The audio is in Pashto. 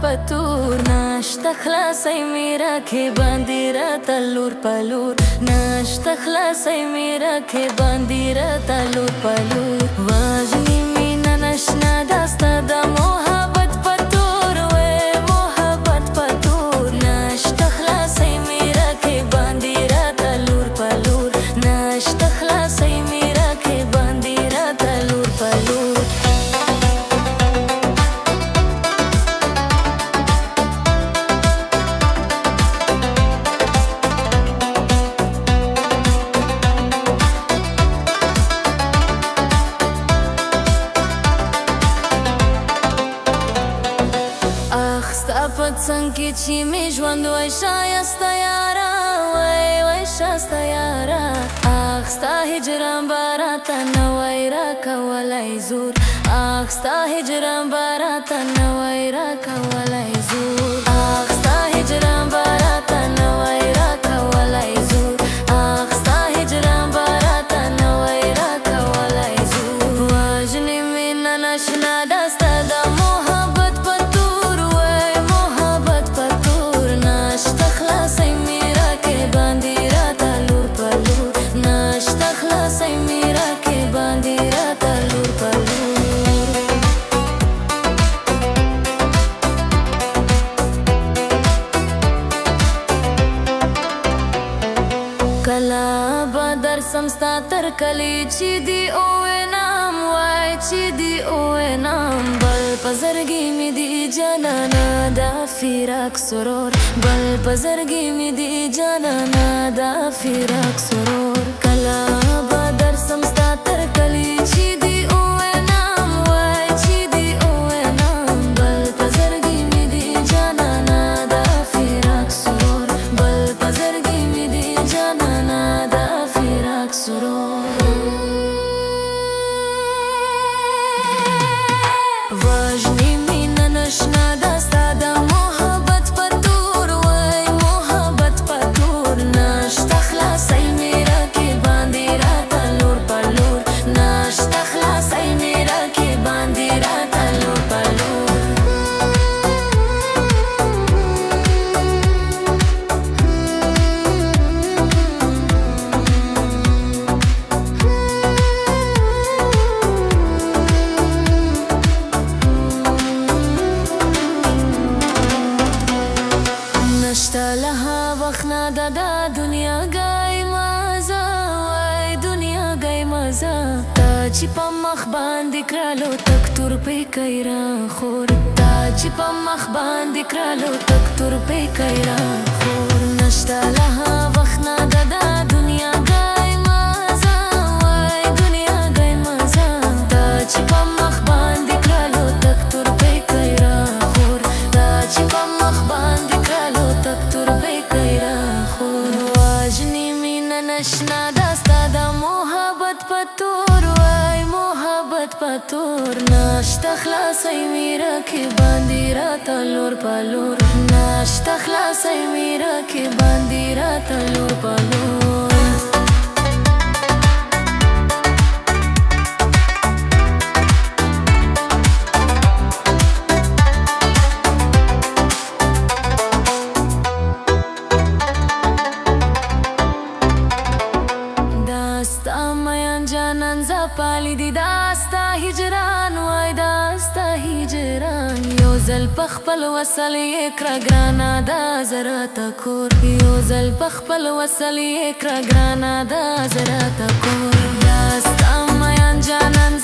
پتور ناشته خلاصی میرا که باندې راته لور په لور ناشته خلاصی میرا که باندې راته لور په لور وژني مینه نشنا داسته د محبت پتور وې محبت پتور ناشته خلاصی میرا که باندې راته لور په لور ناشته خلاصی میرا که باندې راته لور په لور څنګه کې چې مې ژوند وای شایسته یاره وای شایسته یاره اخ ستا هجران به راته نه وای راکولی زور اخ ستا هجران به راته نه وای راکولی زور اخ ستا هجران به راته نه وای راکولی زور اخ ستا هجران به راته نه وای راکولی زور وژني مینه نشنا داسته د محبت پتور وای محبت پتور ناشته خلاصی میرا که باندې راته لور په لور ناشته خلاصی میرا که باندې راته لور په لور کلا به درسم ستا تر کلی چې دی اوینم وای چې دی اوینم بل په زړګي مې دی جانانه دا فراق سرور بل په زړګي مې دی جانانه دا فراق سرور کلا به درسم ستا تر کلی چې دی اوینم وای چې دی اوینم بل په زړګي مې دی جانانه دا فراق سرور بل په زړګي مې دی جانانه دا فراق سرور وژني مینه نشنا داسته د محبت پتور وای محبت پتور ناشته خلاصی میرا که باندې راته لور په لور ناشته خلاصی میرا که باندې راته لور په لور نشته له وخت نه د دنیا گای مزه وای دنیا گای مزه تا چې په مخ باندې کړلو تک تور پې کوي خور تا چې په مخ باندې کړلو تک تور پې کوي خور نشته له وخت نه د دنیا گای مزه وای دنیا گای مزه تا چې په مخ باندې کړلو تک تور پې کوي خور تا چې په مخ باندې کړلو تک تور پې کوي خور وژني مینه نشنا داسته د محبت پتور وای محبت پتور ناشته خلاصی میرا که باندې راته لور په لور ناشته خلاصی میرا که باندې راته لور په لور جانان زپالی دی داستا هجران وای داستا هجران یو ځل په خپل وصل یې کړه ګرانه دا زړه ته کور یو ځل په خپل وصل یې کړه ګرانه دا زړه ته کور داستا میان جانان